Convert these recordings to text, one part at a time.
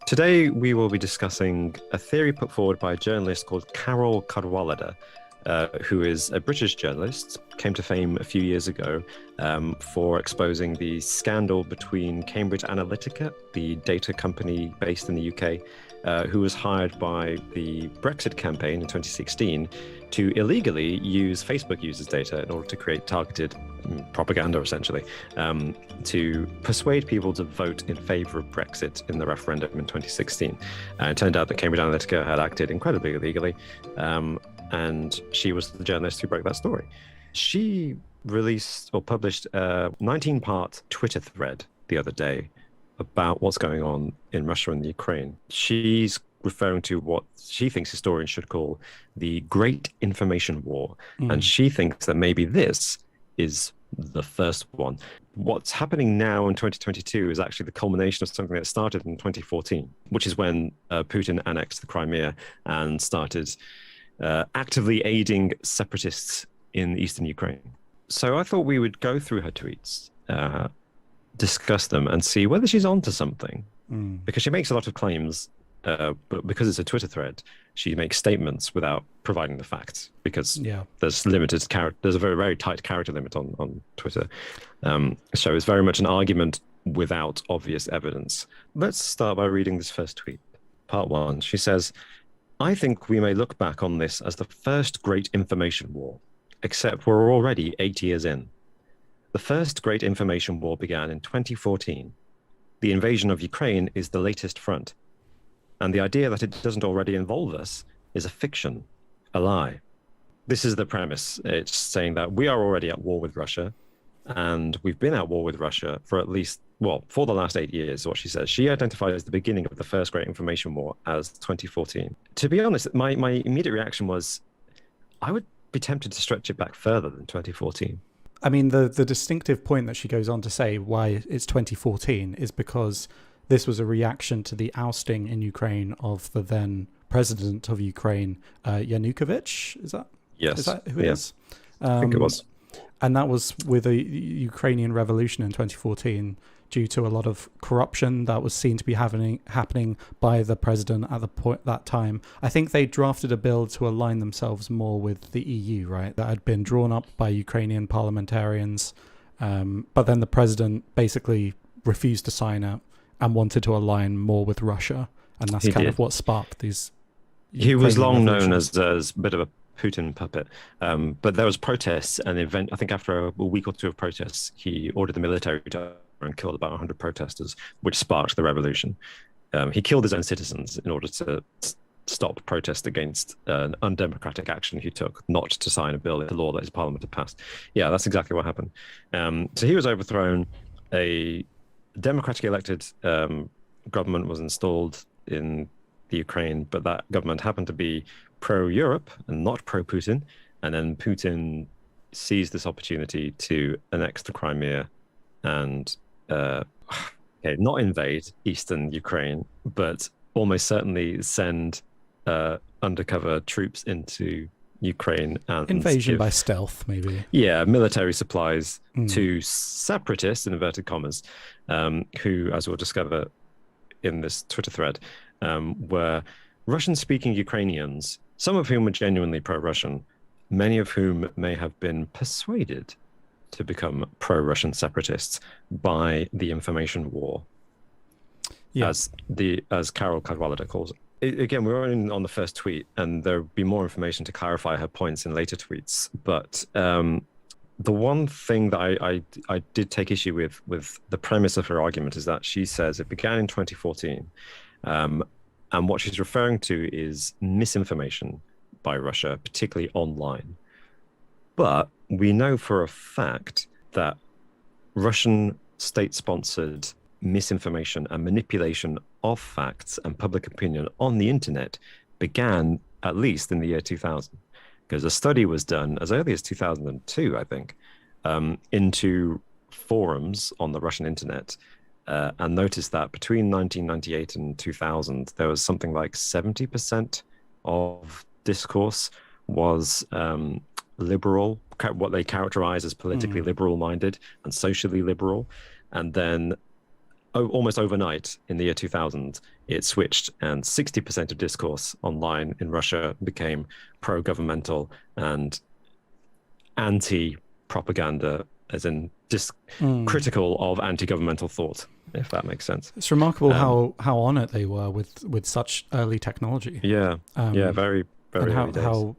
Today, we will be discussing a theory put forward by a journalist called Carol Cadwalladr, who is a British journalist, came to fame a few years ago for exposing the scandal between Cambridge Analytica, the data company based in the UK, who was hired by the Brexit campaign in 2016 to illegally use Facebook users' data in order to create targeted propaganda, essentially, to persuade people to vote in favor of Brexit in the referendum in 2016. It turned out that Cambridge Analytica had acted incredibly illegally, and she was the journalist who broke that story. She released or published a 19-part Twitter thread the other day about what's going on in Russia and the Ukraine. She's referring to what she thinks historians should call the Great Information War. And she thinks that maybe this is the first one. What's happening now in 2022 is actually the culmination of something that started in 2014, which is when Putin annexed the Crimea and started actively aiding separatists in eastern Ukraine. So I thought we would go through her tweets, discuss them, and see whether she's onto something. Because she makes a lot of claims, but because it's a Twitter thread, she makes statements without providing the facts, because there's there's a very, very tight character limit on Twitter. So it's very much an argument without obvious evidence. Let's start by reading this first tweet. Part one, she says, "I think we may look back on this as the first great information war, except we're already 8 years in. The first great information war began in 2014. The invasion of Ukraine is the latest front. And the idea that it doesn't already involve us is a fiction, a lie." This is the premise. It's saying that we are already at war with Russia, and we've been at war with Russia for at least, well, for the last 8 years, what she says. She identifies the beginning of the first great information war as 2014. To be honest, my immediate reaction was, I would be tempted to stretch it back further than 2014. I mean, the distinctive point that she goes on to say why it's 2014 is because this was a reaction to the ousting in Ukraine of the then president of Ukraine, Yanukovych. Is that? Yes. Is that who it is? I think it was. And that was with the Ukrainian revolution in 2014, due to a lot of corruption that was seen to be happening by the president at that time. I think they drafted a bill to align themselves more with the EU, right? That had been drawn up by Ukrainian parliamentarians, but then the president basically refused to sign it and wanted to align more with Russia, and that's of what sparked these. He was long known as a bit of a Putin puppet, but there was protests, and I think after a week or two of protests, he ordered the military to and killed about 100 protesters, which sparked the revolution. He killed his own citizens in order to stop protest against an undemocratic action he took, not to sign a bill into law that his parliament had passed. Yeah, that's exactly what happened. So he was overthrown. A democratically elected government was installed in the Ukraine, but that government happened to be pro-Europe and not pro-Putin. And then Putin seized this opportunity to annex the Crimea and not invade eastern Ukraine, but almost certainly send undercover troops into Ukraine and invasion by stealth, maybe. Yeah, military supplies to separatists, in inverted commas, who, as we'll discover in this Twitter thread, were Russian-speaking Ukrainians, some of whom were genuinely pro-Russian, many of whom may have been persuaded to become pro-Russian separatists by the information war, as Carol Cadwalladr calls it. Again, we're only on the first tweet, and there'll be more information to clarify her points in later tweets. But the one thing that I did take issue with the premise of her argument is that she says it began in 2014, and what she's referring to is misinformation by Russia, particularly online. But we know for a fact that Russian state-sponsored misinformation and manipulation of facts and public opinion on the internet began at least in the year 2000, because a study was done as early as 2002, I think, into forums on the Russian internet, and noticed that between 1998 and 2000, there was something like 70% of discourse was liberal, what they characterize as politically liberal-minded and socially liberal. And then almost overnight in the year 2000, it switched, and 60% of discourse online in Russia became pro-governmental and anti-propaganda, as in critical of anti-governmental thought, if that makes sense. It's remarkable how on it they were with such early technology. Yeah, very, very early days.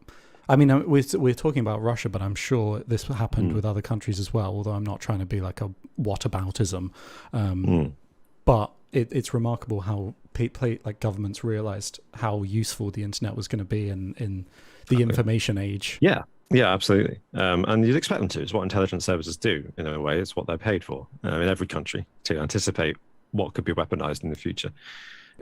I mean, we're talking about Russia, but I'm sure this happened with other countries as well, although I'm not trying to be like a whataboutism. But it's remarkable how like governments realized how useful the internet was going to be in the information age. Yeah, absolutely. And you'd expect them to. It's what intelligence services do, in a way. It's what they're paid for in every country, to anticipate what could be weaponized in the future.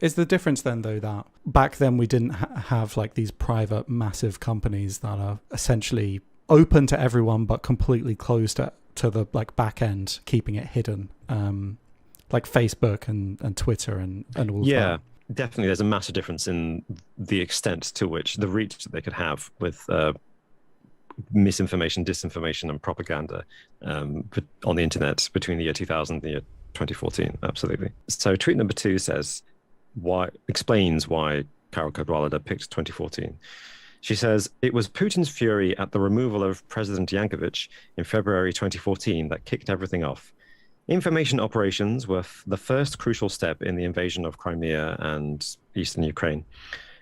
Is the difference then, though, that back then we didn't have like these private massive companies that are essentially open to everyone but completely closed to the like back end, keeping it hidden, like Facebook and Twitter and all of that? Yeah, definitely. There's a massive difference in the extent to which the reach that they could have with misinformation, disinformation, and propaganda on the internet between the year 2000 and the year 2014. Absolutely. So tweet number 2 explains why Karol Cadwallader picked 2014. She says, it was Putin's fury at the removal of President Yankovic in February 2014 that kicked everything off. Information operations were the first crucial step in the invasion of Crimea and eastern Ukraine,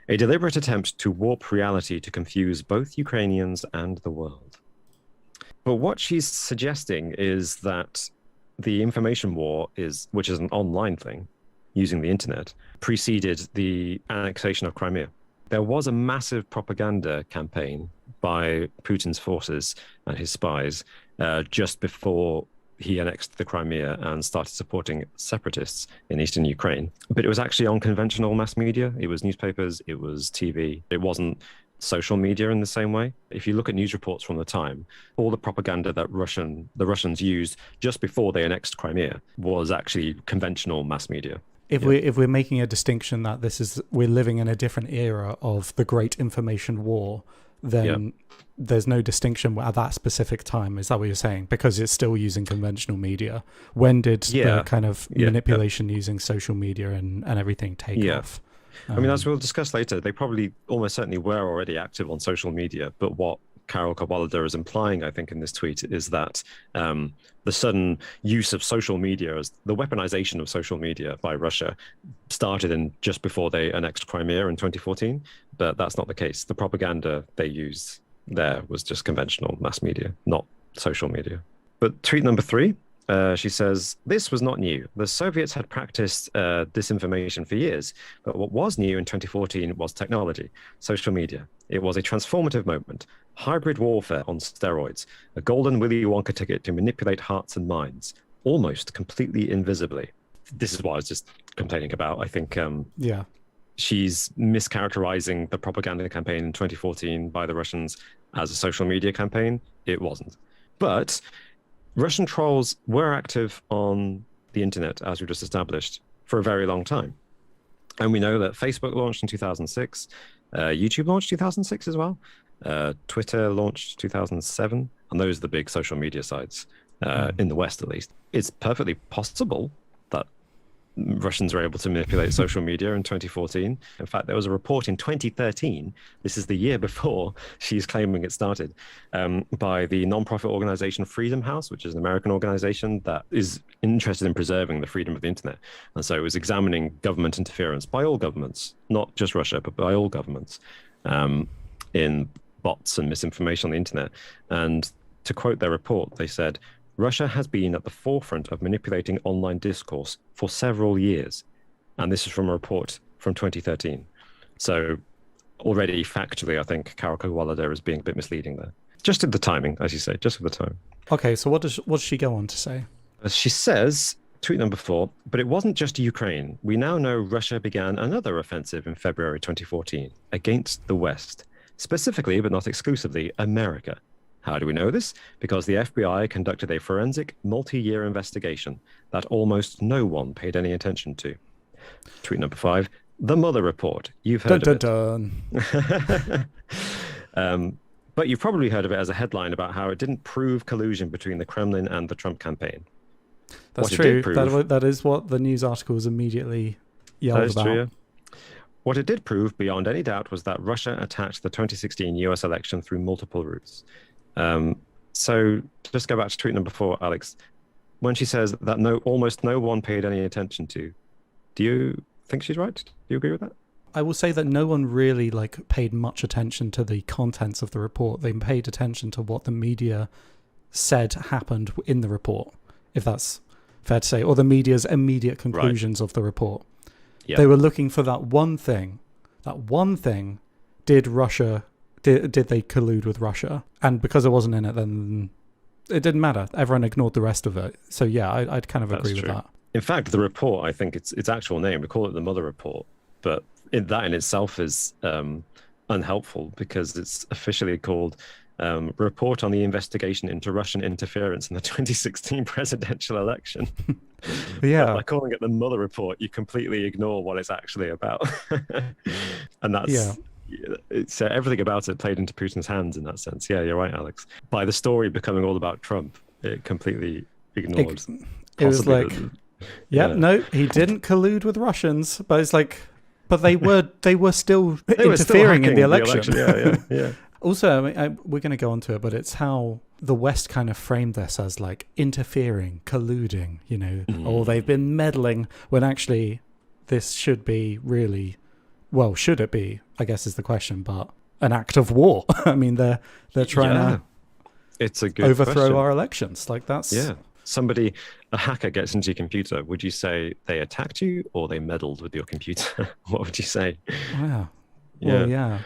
a deliberate attempt to warp reality to confuse both Ukrainians and the world. But what she's suggesting is that the information war, which is an online thing, using the internet, preceded the annexation of Crimea. There was a massive propaganda campaign by Putin's forces and his spies just before he annexed the Crimea and started supporting separatists in eastern Ukraine. But it was actually on conventional mass media. It was newspapers, it was TV. It wasn't social media in the same way. If you look at news reports from the time, all the propaganda that the Russians used just before they annexed Crimea was actually conventional mass media. If we're making a distinction that we're living in a different era of the Great Information War, then there's no distinction at that specific time. Is that what you're saying? Because it's still using conventional media. When did the kind of manipulation using social media and everything take off? I mean, as we'll discuss later, they probably almost certainly were already active on social media. But what Karol Cadwallader is implying, I think, in this tweet is that the sudden use of social media, as the weaponization of social media by Russia, started just before they annexed Crimea in 2014. But that's not the case. The propaganda they used there was just conventional mass media, not social media. But tweet number 3, she says, this was not new. The Soviets had practiced disinformation for years, but what was new in 2014 was technology, social media. It was a transformative moment, hybrid warfare on steroids, a golden Willy Wonka ticket to manipulate hearts and minds, almost completely invisibly. This is what I was just complaining about. I think she's mischaracterizing the propaganda campaign in 2014 by the Russians as a social media campaign. It wasn't. But Russian trolls were active on the internet, as we just established, for a very long time. And we know that Facebook launched in 2006, YouTube launched 2006 as well, Twitter launched 2007, and those are the big social media sites, in the West at least. It's perfectly possible that Russians were able to manipulate social media in 2014. In fact, there was a report in 2013, this is the year before she's claiming it started, by the nonprofit organization Freedom House, which is an American organization that is interested in preserving the freedom of the internet. And so it was examining government interference by all governments, not just Russia, but by all governments, in bots and misinformation on the internet. And to quote their report, they said, Russia has been at the forefront of manipulating online discourse for several years. And this is from a report from 2013. So already factually, I think Karol Cadwallader is being a bit misleading there. Just at the timing, as you say, just at the time. Okay, so what does she go on to say? She says, tweet number 4, but it wasn't just Ukraine. We now know Russia began another offensive in February 2014 against the West, specifically, but not exclusively, America. How do we know this? Because the FBI conducted a forensic, multi-year investigation that almost no one paid any attention to. Tweet number 5, the Mueller report. You've heard of it. But you've probably heard of it as a headline about how it didn't prove collusion between the Kremlin and the Trump campaign. That's What it true. did prove, That is what the news articles immediately that yelled is about. true, yeah. What it did prove beyond any doubt was that Russia attacked the 2016 US election through multiple routes. So just go back to tweet number 4, Alex. When she says that almost no one paid any attention to, do you think she's right? Do you agree with that? I will say that no one really paid much attention to the contents of the report. They paid attention to what the media said happened in the report, if that's fair to say, or the media's immediate conclusions of the report. Yeah. They were looking for that one thing. That one thing. Did they collude with Russia? And because it wasn't in it, then it didn't matter. Everyone ignored the rest of it. So yeah, I'd kind of agree with that. In fact, the report, I think its actual name, we call it the Mueller Report, but that in itself is unhelpful because it's officially called Report on the Investigation into Russian Interference in the 2016 Presidential Election. Yeah. But by calling it the Mueller Report, you completely ignore what it's actually about. And that's it's everything about it played into Putin's hands in that sense. Yeah, you're right, Alex. By the story becoming all about Trump, it completely ignored. It was like, no, he didn't collude with Russians, but it's like, but they were still interfering in the election. Yeah. Also, we're going to go on to it, but it's how the West kind of framed this as interfering, colluding, or they've been meddling, when actually this should be really, well, should it be, I guess is the question, but an act of war. I mean, they're trying to overthrow our elections. That's... Yeah. A hacker gets into your computer. Would you say they attacked you or they meddled with your computer? What would you say? Wow. Well, yeah,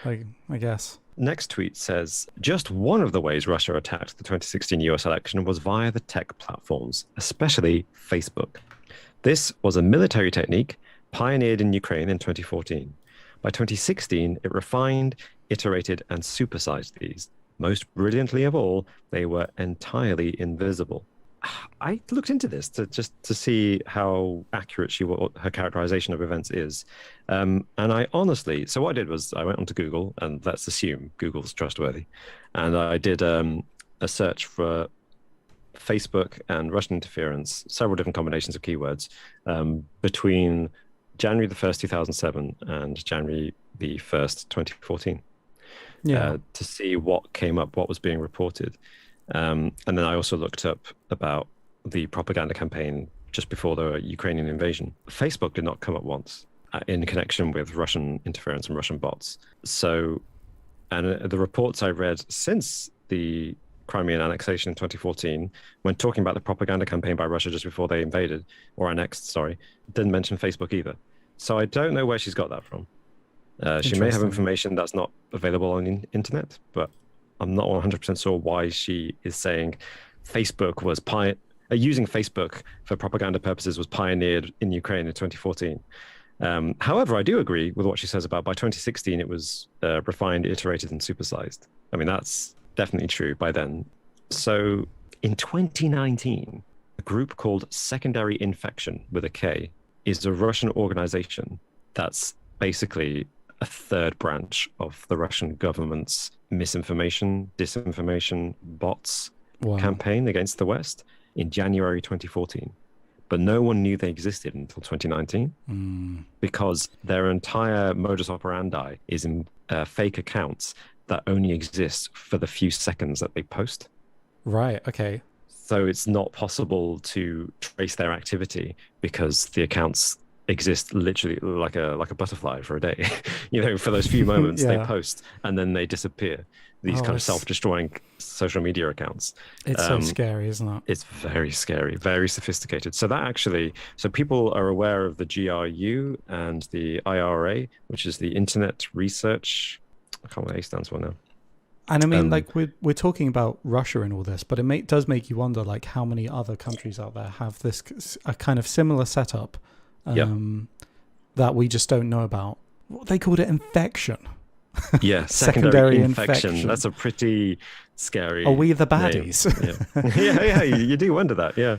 I guess. Next tweet says, just one of the ways Russia attacked the 2016 US election was via the tech platforms, especially Facebook. This was a military technique pioneered in Ukraine in 2014. By 2016, it refined, iterated, and supersized these. Most brilliantly of all, they were entirely invisible. I looked into this to see how accurate her characterization of events is. And I honestly, so what I did was I went onto Google, and let's assume Google's trustworthy. And I did a search for Facebook and Russian interference, several different combinations of keywords, between January the 1st, 2007 and January the 1st, 2014, to see what came up, what was being reported. And then I also looked up about the propaganda campaign just before the Ukrainian invasion. Facebook did not come up once in connection with Russian interference and Russian bots. So, and the reports I read since the Crimean annexation in 2014, when talking about the propaganda campaign by Russia just before they invaded, or annexed, didn't mention Facebook either. So I don't know where she's got that from. She may have information that's not available on the internet, but I'm not 100% sure why she is saying Facebook was using Facebook for propaganda purposes was pioneered in Ukraine in 2014. However, I do agree with what she says about by 2016 it was refined, iterated, and supersized. I mean, that's definitely true by then. So in 2019, a group called Secondary Infection with a K is a Russian organization that's basically a third branch of the Russian government's misinformation, disinformation, bots campaign against the West in January 2014. But no one knew they existed until 2019 because their entire modus operandi is in fake accounts that only exist for the few seconds that they post. Right, okay. So it's not possible to trace their activity because the accounts exist literally like a butterfly for a day. For those few moments they post and then they disappear. These kind of self-destroying social media accounts. It's so scary, isn't it? It's very scary, very sophisticated. So people are aware of the GRU and the IRA, which is the Internet Research. I can't remember what A stands for now. And I mean, we're talking about Russia and all this, but it does make you wonder, how many other countries out there have a kind of similar setup that we just don't know about. They called it infection. Yeah, secondary infection. That's a pretty scary. Are we the baddies? Yeah, you do wonder that. Yeah.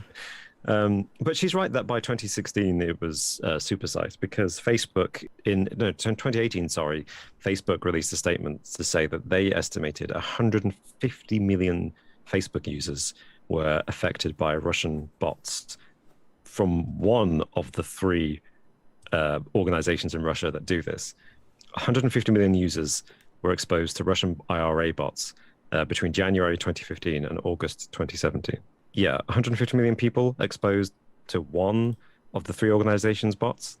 But she's right that by 2016 it was supersized because Facebook in 2018, Facebook released a statement to say that they estimated 150 million Facebook users were affected by Russian bots from one of the three organizations in Russia that do this. 150 million users were exposed to Russian IRA bots between January 2015 and August 2017. Yeah, 150 million people exposed to one of the three organizations' bots.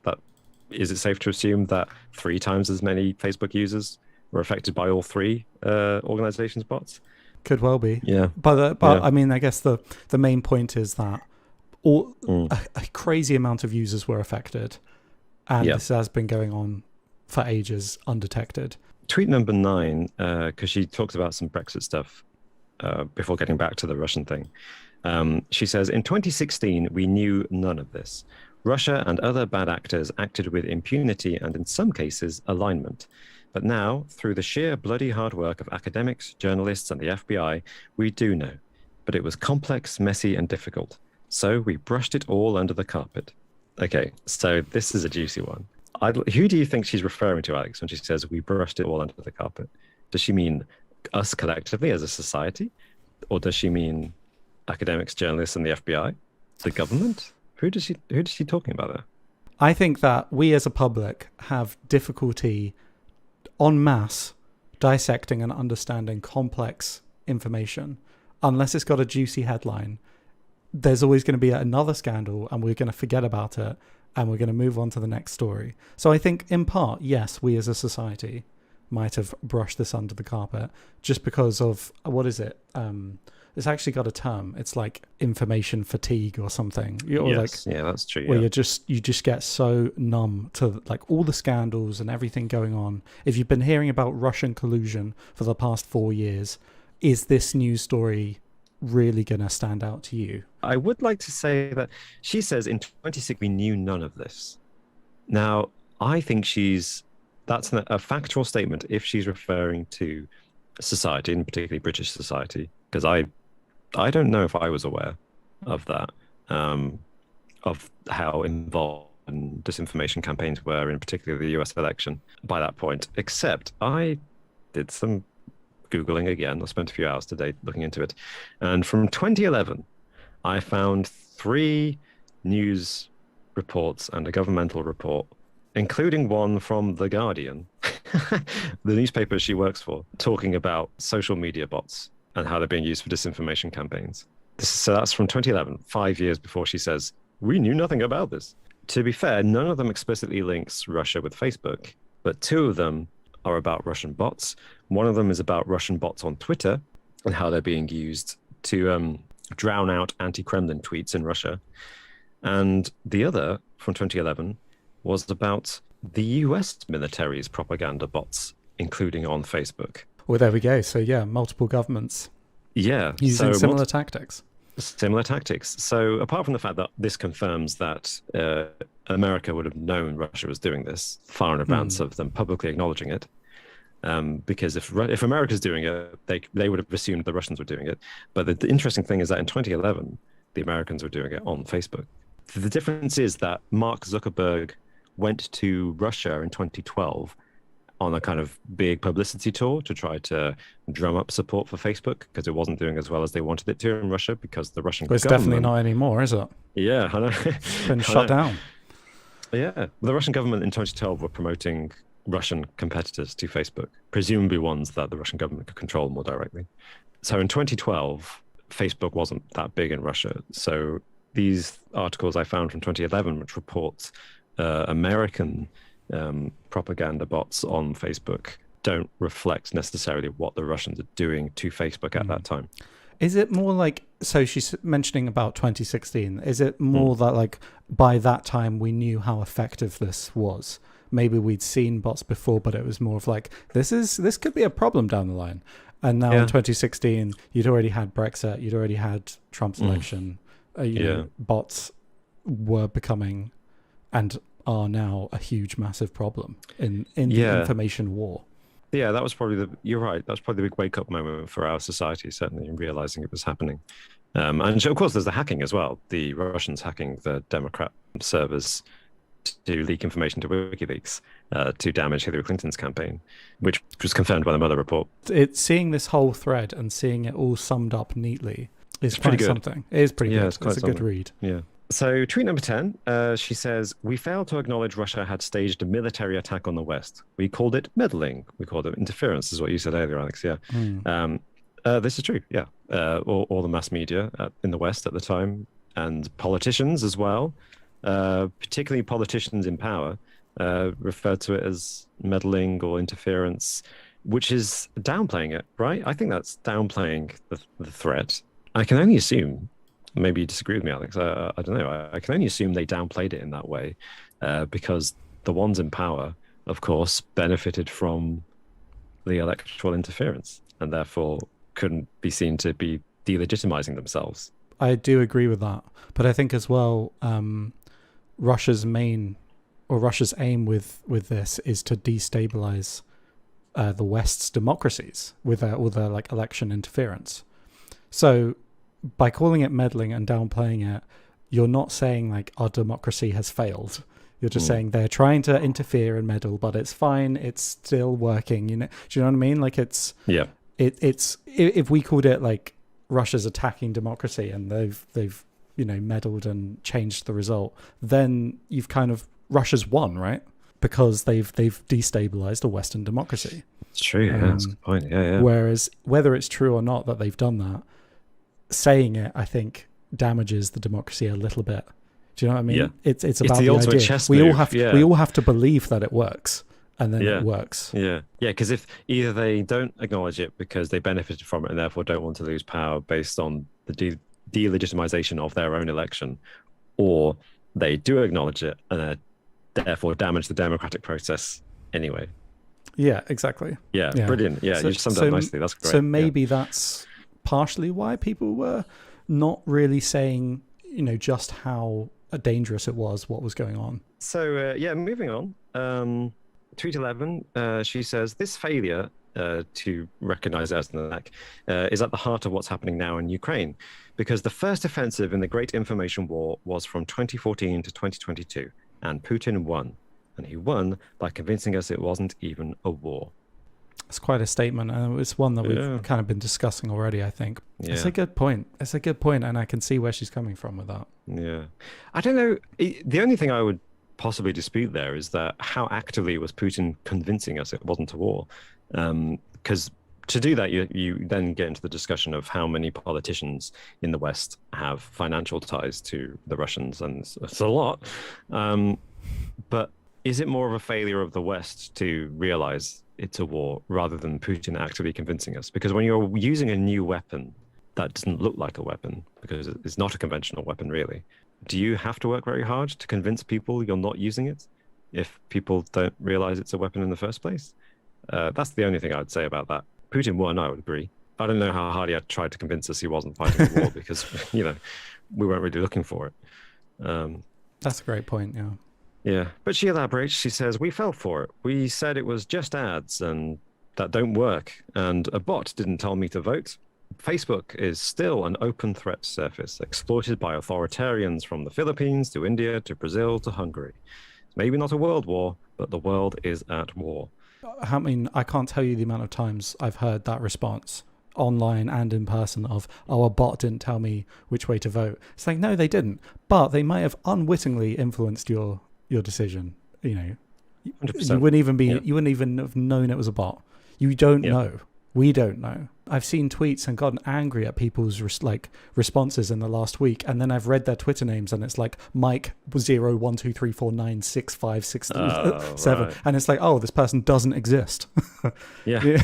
Is it safe to assume that 3 times as many Facebook users were affected by all three organizations' bots? Could well be. Yeah. But Yeah. I mean, I guess the main point is that a crazy amount of users were affected, and this has been going on for ages undetected. Tweet number 9, because she talks about some Brexit stuff before getting back to the Russian thing. She says, in 2016, we knew none of this. Russia and other bad actors acted with impunity and, in some cases, alignment. But now, through the sheer bloody hard work of academics, journalists, and the FBI, we do know. But it was complex, messy, and difficult. So we brushed it all under the carpet. Okay, so this is a juicy one. Who do you think she's referring to, Alex, when she says we brushed it all under the carpet? Does she mean us collectively as a society? Or does she mean academics, journalists, and the FBI? The government? Who does she talking about there? I think that we as a public have difficulty en masse dissecting and understanding complex information. Unless it's got a juicy headline, there's always going to be another scandal and we're going to forget about it and we're going to move on to the next story. So I think in part, yes, we as a society might have brushed this under the carpet just because of, what is it? It's actually got a term. It's like information fatigue or something. Yes. Yeah, that's true. Where you just get so numb to like all the scandals and everything going on. If you've been hearing about Russian collusion for the past 4 years, is this news story really going to stand out to you? I would like to say that she says in 2016 we knew none of this. Now, I think that's a factual statement if she's referring to society, and particularly British society, because I don't know if I was aware of that, of how involved disinformation campaigns were, in particular the US election by that point, except I did some Googling again. I spent a few hours today looking into it. And from 2011, I found 3 news reports and a governmental report, including one from The Guardian, the newspaper she works for, talking about social media bots and how they're being used for disinformation campaigns. So that's from 2011, 5 years before she says, we knew nothing about this. To be fair, none of them explicitly links Russia with Facebook, but 2 of them are about Russian bots. One of them is about Russian bots on Twitter and how they're being used to drown out anti-Kremlin tweets in Russia. And the other, from 2011, was about the US military's propaganda bots, including on Facebook. Well, there we go. So yeah, multiple governments using similar tactics. Similar tactics. So apart from the fact that this confirms that America would have known Russia was doing this far in advance of them publicly acknowledging it, because if America's doing it, they would have assumed the Russians were doing it. But the interesting thing is that in 2011, the Americans were doing it on Facebook. The difference is that Mark Zuckerberg went to Russia in 2012 on a kind of big publicity tour to try to drum up support for Facebook, because it wasn't doing as well as they wanted it to in Russia, because the Russian government... It's definitely not anymore, is it? Yeah, I know. It's been shut down. Yeah. The Russian government in 2012 were promoting Russian competitors to Facebook, presumably ones that the Russian government could control more directly. So in 2012, Facebook wasn't that big in Russia. So these articles I found from 2011, which reports American propaganda bots on Facebook, don't reflect necessarily what the Russians are doing to Facebook at that time. Is it more like, so she's mentioning about 2016, is it more that like by that time we knew how effective this was? Maybe we'd seen bots before, but it was more of like, this could be a problem down the line. And now in 2016, you'd already had Brexit, you'd already had Trump's election. You know, bots were becoming and are now a huge, massive problem in the information war. Yeah, that was probably you're right. That was probably the big wake-up moment for our society, certainly, in realizing it was happening. And of course, there's the hacking as well. The Russians hacking the Democrat servers to leak information to WikiLeaks to damage Hillary Clinton's campaign, which was confirmed by the Mueller report. Seeing this whole thread and seeing it all summed up neatly is pretty quite good. Something. It is pretty good. It's quite a good read. Yeah. So, tweet number 10, she says, we failed to acknowledge Russia had staged a military attack on the West. We called it meddling. We called it interference, is what you said earlier, Alex. Yeah. Mm. This is true. Yeah. All the mass media in the West at the time and politicians as well, particularly politicians in power, referred to it as meddling or interference, which is downplaying it, right? I think that's downplaying the threat. I can only assume, maybe you disagree with me, Alex. I don't know. I can only assume they downplayed it in that way because the ones in power, of course, benefited from the electoral interference and therefore couldn't be seen to be delegitimizing themselves. I do agree with that, but I think as well, Russia's aim with this is to destabilize the West's democracies with all their like election interference. So by calling it meddling and downplaying it, you're not saying like our democracy has failed. You're just saying they're trying to interfere and meddle, but it's fine. It's still working. Do you know what I mean? Like it's if we called it like Russia's attacking democracy and they've meddled and changed the result, then you've kind of Russia's won, right? Because they've destabilized a Western democracy. It's true. Yeah, that's a good point. Yeah. Whereas whether it's true or not that they've done that, saying it, I think, damages the democracy a little bit. Do you know what I mean? Yeah. It's about the ultimate idea. chess We move. all have to believe that it works, and then it works. Yeah. Because if either they don't acknowledge it because they benefited from it and therefore don't want to lose power based on the delegitimization of their own election, or they do acknowledge it and therefore damage the democratic process anyway. Yeah, exactly. Yeah. Brilliant. Yeah, you summed up nicely. That's great. So maybe that's partially why people were not really saying, just how dangerous it was, what was going on. So, moving on. Tweet 11, she says, this failure to recognize it as an attack is at the heart of what's happening now in Ukraine, because the first offensive in the Great Information War was from 2014 to 2022, and Putin won. And he won by convincing us it wasn't even a war. It's quite a statement, and it's one that we've kind of been discussing already, I think. Yeah. It's a good point. And I can see where she's coming from with that. Yeah. I don't know. The only thing I would possibly dispute there is that how actively was Putin convincing us it wasn't a war? Because to do that, you then get into the discussion of how many politicians in the West have financial ties to the Russians, and it's a lot. But is it more of a failure of the West to realize it's a war rather than Putin actively convincing us? Because when you're using a new weapon that doesn't look like a weapon, because it's not a conventional weapon really, do you have to work very hard to convince people you're not using it if people don't realize it's a weapon in the first place? That's the only thing I would say about that. Putin won, I would agree. I don't know how hard he had tried to convince us he wasn't fighting the war because, we weren't really looking for it. That's a great point, yeah. Yeah, but she elaborates. She says, we fell for it. We said it was just ads and that don't work. And a bot didn't tell me to vote. Facebook is still an open threat surface exploited by authoritarians from the Philippines to India to Brazil to Hungary. It's maybe not a world war, but the world is at war. I mean, I can't tell you the amount of times I've heard that response online and in person of, a bot didn't tell me which way to vote. It's like, no, they didn't. But they might have unwittingly influenced your decision. 100%. You wouldn't even have known it was a bot. You don't know. We don't know. I've seen tweets and gotten angry at people's responses in the last week, and then I've read their Twitter names, and it's like Mike 01234965667, right. and it's like, oh, this person doesn't exist. Yeah. Do you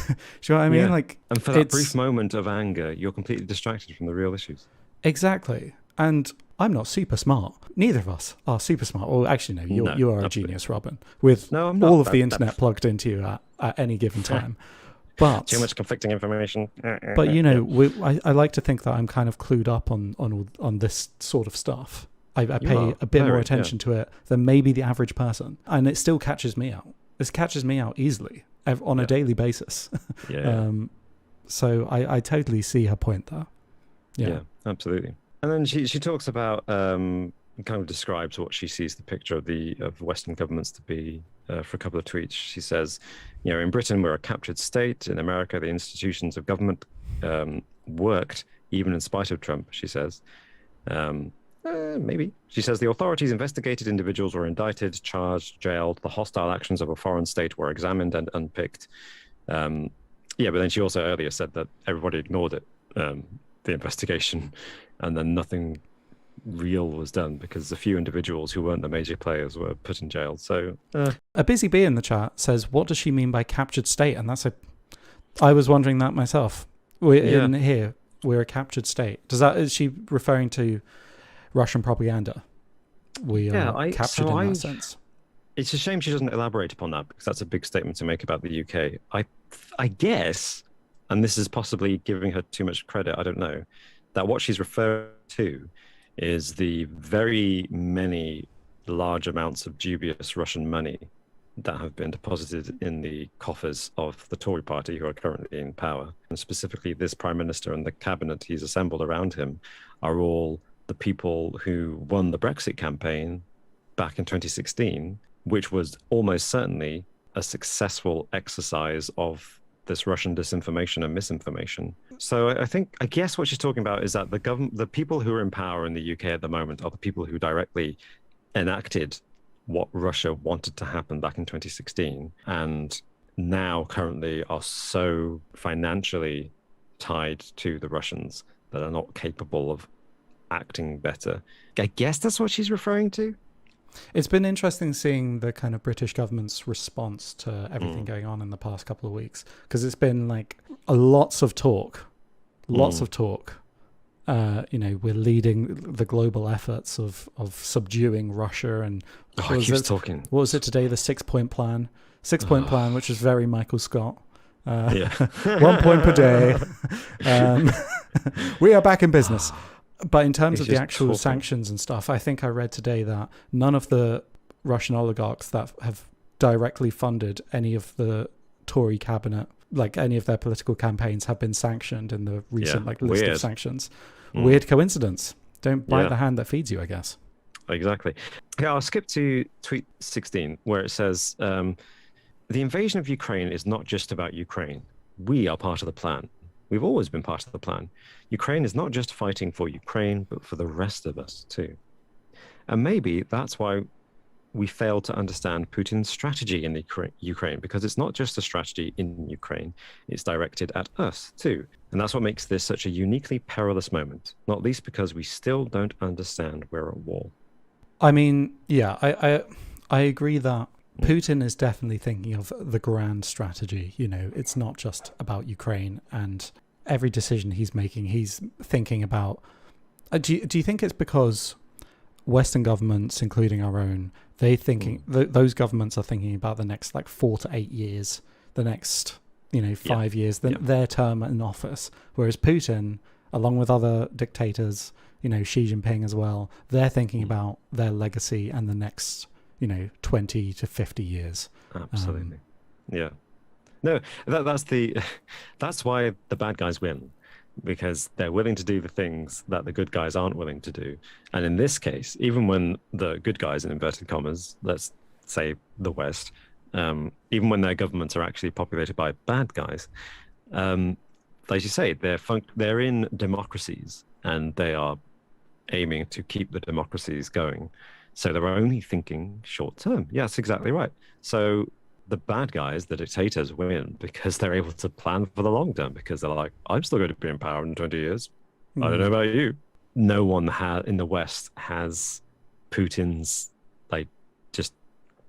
know what I mean? Yeah. Like, and for that brief moment of anger, you're completely distracted from the real issues. Exactly. And I'm not super smart. Neither of us are super smart. Well, actually, no, you are a genius, Robin, with all of the internet plugged into you at any given time. But too much conflicting information. But I like to think that I'm kind of clued up on this sort of stuff. I pay a bit more attention to it than maybe the average person, and it still catches me out. This catches me out easily on a daily basis. So I totally see her point there. Yeah, absolutely. And then she talks about kind of describes what she sees the picture of Western governments to be for a couple of tweets. She says, in Britain we're a captured state. In America, the institutions of government worked even in spite of Trump. She says, and Maybe. She says the authorities investigated, individuals were indicted, charged, jailed. The hostile actions of a foreign state were examined and unpicked. Yeah, but then she also earlier said that everybody ignored it, the investigation, and then nothing real was done because a few individuals who weren't the major players were put in jail. So a busy bee in the chat says, "What does she mean by captured state?" And I was wondering that myself. In here, we're a captured state. Is she referring to Russian propaganda? We are captured in that sense. It's a shame she doesn't elaborate upon that because that's a big statement to make about the UK. I guess, and this is possibly giving her too much credit, I don't know, that what she's referring to is the very many large amounts of dubious Russian money that have been deposited in the coffers of the Tory party who are currently in power. And specifically, this prime minister and the cabinet he's assembled around him are all the people who won the Brexit campaign back in 2016, which was almost certainly a successful exercise of this Russian disinformation and misinformation. So I guess what she's talking about is that the people who are in power in the UK at the moment are the people who directly enacted what Russia wanted to happen back in 2016, and now currently are so financially tied to the Russians that are not capable of acting better. I guess that's what she's referring to. It's been interesting seeing the kind of British government's response to everything going on in the past couple of weeks, because it's been like lots of talk. We're leading the global efforts of subduing Russia, and what was it today? The 6-point plan. 6-point plan, which is very Michael Scott. 1 point per day. We are back in business. But in terms of the actual sanctions and stuff, I think I read today that none of the Russian oligarchs that have directly funded any of the Tory cabinet, like any of their political campaigns, have been sanctioned in the recent list of sanctions. Weird coincidence. Don't bite the hand that feeds you, I guess. Exactly. Okay, I'll skip to tweet 16, where it says, the invasion of Ukraine is not just about Ukraine. We are part of the plan. We've always been part of the plan. Ukraine is not just fighting for Ukraine, but for the rest of us too. And maybe that's why we fail to understand Putin's strategy in Ukraine, because it's not just a strategy in Ukraine, it's directed at us too. And that's what makes this such a uniquely perilous moment, not least because we still don't understand we're at war. I mean, yeah, I agree that Putin is definitely thinking of the grand strategy. It's not just about Ukraine, and every decision he's making, he's thinking about. Do you think it's because Western governments, including our own, those governments are thinking about the next 4 to 8 years, the next 5 years, their term in office, whereas Putin, along with other dictators, Xi Jinping as well, they're thinking about their legacy and the next 20 to 50 years. Absolutely. Yeah. No, that's why the bad guys win, because they're willing to do the things that the good guys aren't willing to do. And in this case, even when the good guys, in inverted commas, let's say the West, even when their governments are actually populated by bad guys, like you say, they're in democracies and they are aiming to keep the democracies going. So they're only thinking short term. Yeah, that's exactly right. So the bad guys, the dictators, win because they're able to plan for the long term, because they're like, I'm still going to be in power in 20 years. I don't know about you. No one in the West has Putin's just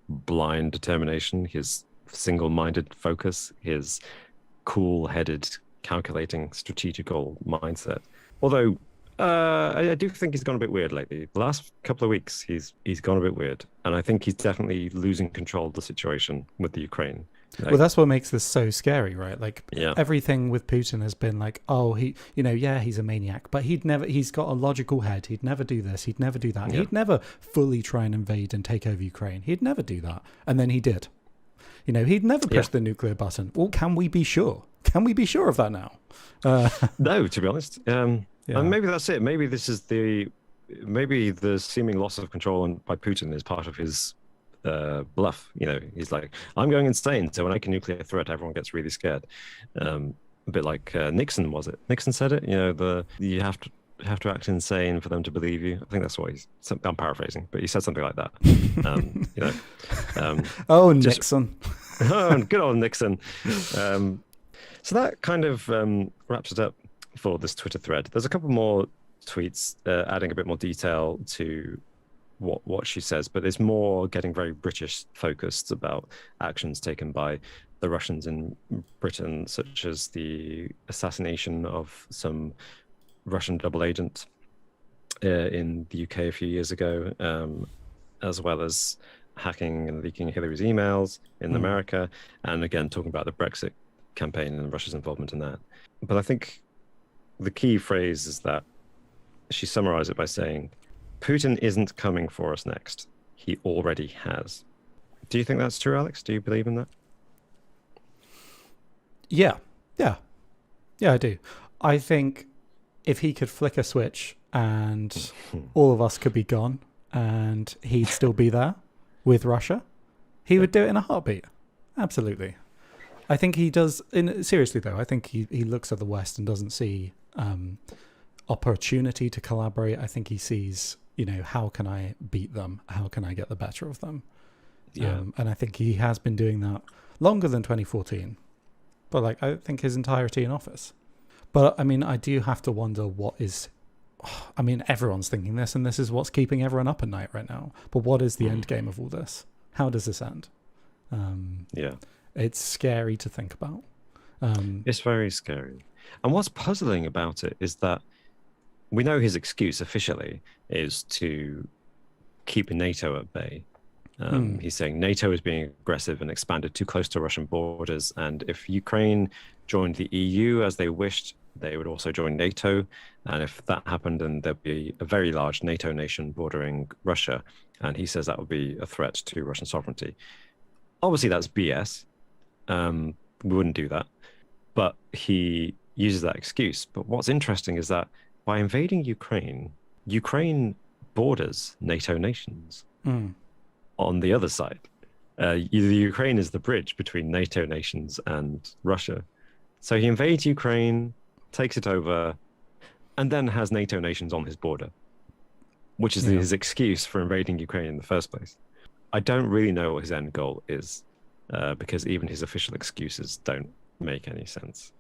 blind determination, his single-minded focus, his cool-headed, calculating, strategical mindset. Although I do think he's gone a bit weird lately. The last couple of weeks, he's gone a bit weird, and I think he's definitely losing control of the situation with the Ukraine. Well, that's what makes this so scary, right? Everything with Putin has been he's a maniac, but he's got a logical head. He'd never do this. He'd never do that. Yeah. He'd never fully try and invade and take over Ukraine. He'd never do that. And then he did. He'd never push the nuclear button. Well, can we be sure? Can we be sure of that now? No, to be honest. And maybe that's it. Maybe the seeming loss of control by Putin is part of his bluff. He's like, I'm going insane, so when I make a nuclear threat, everyone gets really scared. A bit like Nixon, was it? Nixon said it. You have to have to act insane for them to believe you. I think that's what I'm paraphrasing, but he said something like that. You know, Oh, just Nixon. oh, good old Nixon. So that kind of wraps it up for this Twitter thread. There's a couple more tweets adding a bit more detail to what she says, but it's more getting very British focused about actions taken by the Russians in Britain, such as the assassination of some Russian double agent in the UK a few years ago, as well as hacking and leaking Hillary's emails in America, and again talking about the Brexit campaign and Russia's involvement in that. But I think the key phrase is that she summarized it by saying, Putin isn't coming for us next. He already has. Do you think that's true, Alex? Do you believe in that? Yeah, I do. I think if he could flick a switch and all of us could be gone and he'd still be there with Russia, he would do it in a heartbeat. Absolutely. I think he does. Seriously, though, I think he looks at the West and doesn't see opportunity to collaborate. I think he sees, how can I beat them? How can I get the better of them? Yeah. And I think he has been doing that longer than 2014. But I think his entirety in office. But I mean, I do have to wonder everyone's thinking this, and this is what's keeping everyone up at night right now. But what is the end game of all this? How does this end? Yeah. It's scary to think about. It's very scary. And what's puzzling about it is that we know his excuse officially is to keep NATO at bay. He's saying NATO is being aggressive and expanded too close to Russian borders. And if Ukraine joined the EU as they wished, they would also join NATO. And if that happened, then there'd be a very large NATO nation bordering Russia. And he says that would be a threat to Russian sovereignty. Obviously, that's BS. We wouldn't do that. But he uses that excuse. But what's interesting is that by invading Ukraine, Ukraine borders NATO nations on the other side. Ukraine is the bridge between NATO nations and Russia. So he invades Ukraine, takes it over, and then has NATO nations on his border, which is his excuse for invading Ukraine in the first place. I don't really know what his end goal is, because even his official excuses don't make any sense.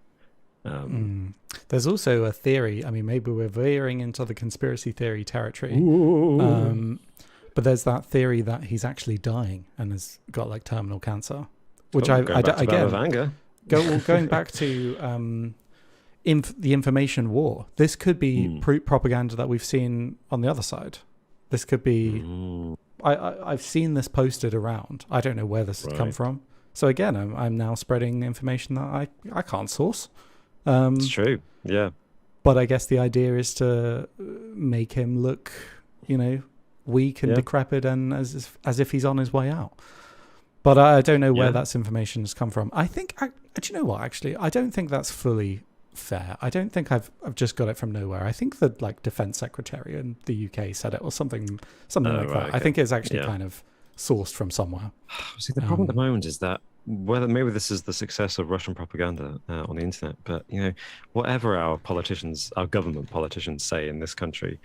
There's also a theory. I mean, maybe we're veering into the conspiracy theory territory. But there's that theory that he's actually dying and has got terminal cancer, which going back to the information war. This could be propaganda that we've seen on the other side. This could be. I've seen this posted around. I don't know where this has come from. So again, I'm now spreading information that I can't source. It's true. Yeah. But I guess the idea is to make him look, weak and decrepit and as if he's on his way out. But I don't know where that information has come from. I think, do you know what, actually? I don't think that's fully fair. I don't think I've just got it from nowhere. I think the defense secretary in the UK said it or something like that. Okay. I think it's actually kind of sourced from somewhere. See, the problem at the moment is that whether maybe this is the success of Russian propaganda on the internet, but whatever our government politicians say in this country,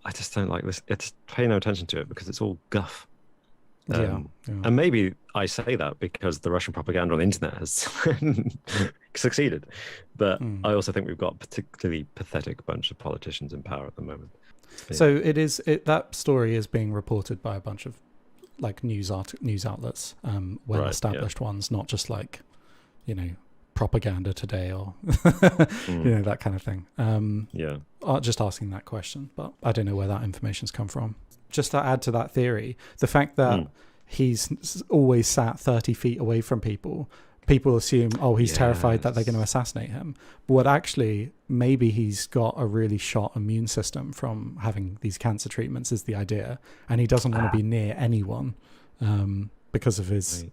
I just don't like this. It's pay no attention to it because it's all guff. And maybe I say that because the Russian propaganda on the internet has succeeded, but I also think we've got a particularly pathetic bunch of politicians in power at the moment. So that story is being reported by a bunch of news outlets, well-established ones, not just Propaganda Today or that kind of thing. Just asking that question, but I don't know where that information's come from. Just to add to that theory, the fact that he's always sat 30 feet away from people assume, he's terrified that they're going to assassinate him. But actually, maybe he's got a really shot immune system from having these cancer treatments is the idea. And he doesn't want to be near anyone because of his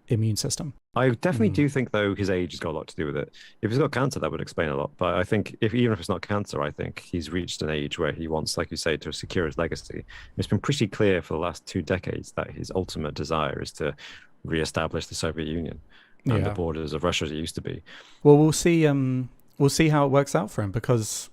immune system. I definitely do think, though, his age has got a lot to do with it. If he's got cancer, that would explain a lot. But I think even if it's not cancer, I think he's reached an age where he wants, like you say, to secure his legacy. It's been pretty clear for the last 2 decades that his ultimate desire is to re-establish the Soviet Union and the borders of Russia as it used to be. Well, we'll see how it works out for him, because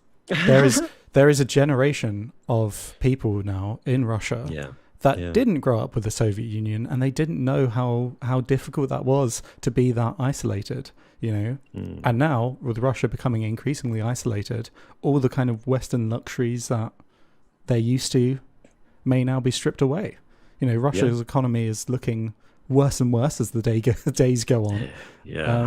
there is a generation of people now in Russia Yeah. that Yeah. didn't grow up with the Soviet Union, and they didn't know how difficult that was to be that isolated, you know. Mm. And now, with Russia becoming increasingly isolated, all the kind of Western luxuries that they're used to may now be stripped away. You know, Russia's economy is looking worse and worse as the days go on. Yeah.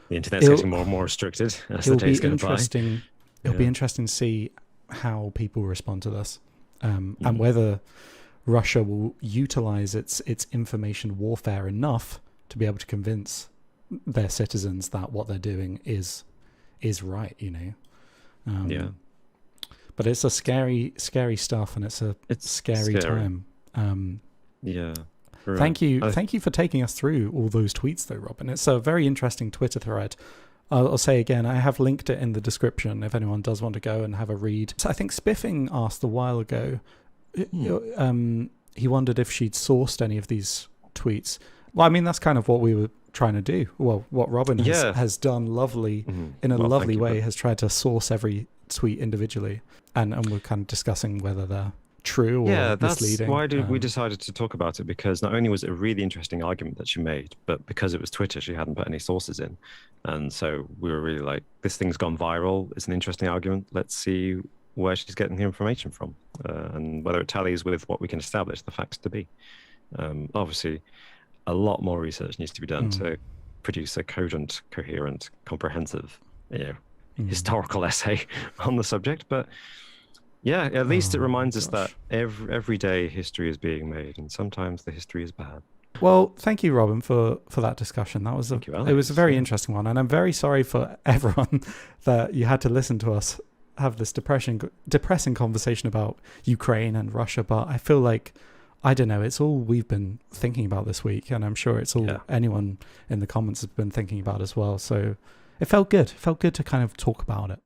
The internet's it'll- getting more and more restricted as the It'll be days go by. interesting. It'll be Yeah. interesting to see how people respond to this, and Mm. whether Russia will utilize its information warfare enough to be able to convince their citizens that what they're doing is right. You know. Yeah. But it's a scary stuff, and it's scary time. Yeah. Thank you for taking us through all those tweets, though, Robin. It's a very interesting Twitter thread. I'll say again, I have linked it in the description if anyone does want to go and have a read. So I think Spiffing asked a while ago, he wondered if she'd sourced any of these tweets. Well, I mean, that's kind of what we were trying to do. Well, what Robin has done in a lovely way, has tried to source every tweet individually, and we're kind of discussing whether they're true or misleading. That's why we decided to talk about it, because not only was it a really interesting argument that she made, but because it was Twitter, she hadn't put any sources in. And so we were really like, this thing's gone viral. It's an interesting argument. Let's see where she's getting the information from, and whether it tallies with what we can establish the facts to be. Obviously, a lot more research needs to be done to produce a cogent, coherent, comprehensive, historical essay on the subject. But yeah, at least it reminds us that every day history is being made, and sometimes the history is bad. Well, thank you, Robin, for that discussion. That was it was a very interesting one, and I'm very sorry for everyone that you had to listen to us have this depressing conversation about Ukraine and Russia. But I feel like, I don't know, it's all we've been thinking about this week, and I'm sure it's all anyone in the comments has been thinking about as well. So it felt good. It felt good to kind of talk about it.